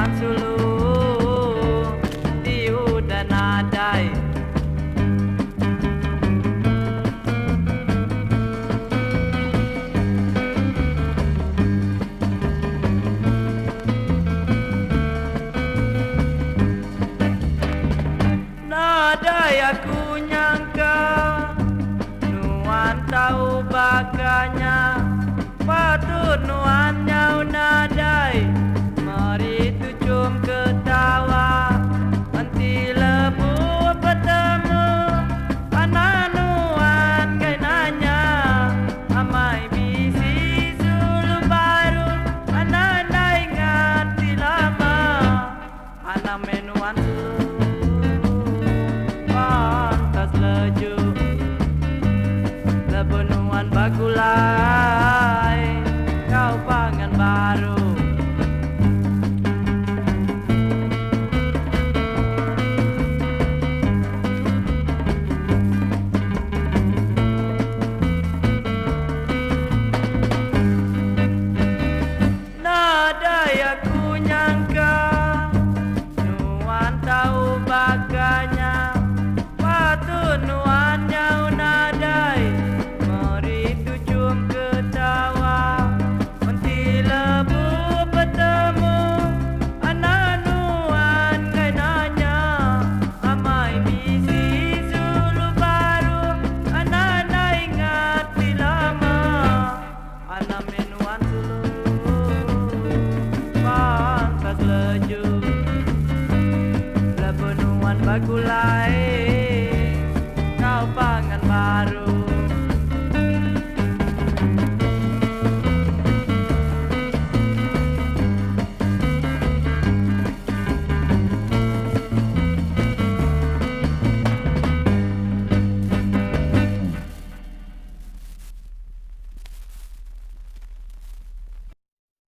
Nuan Sulu di udah nadai. Nadai aku nyangka Nuan tahu bakanya, patut Nuan nyau nadai. Mari tu cum ketawa, nanti lebu bertemu. Anak Nuan Enggai Nanya, amai bisi sulu baru. Anak dah ingat di lama, anak menuan sulu pantas leju. Lebenuan bagulai, kau pangan baru. Nadai aku nyangka Nuan tahu bakanya, patut Nuan nyau nadai. Mari tu cum ketawa, nanti lebu bertemu. Anak Nuan Enggai Nanya, amai bisi sulu baru. Anak dah ingat di lama, anak menuan sulu pantas leju. Lebenuan bagulai,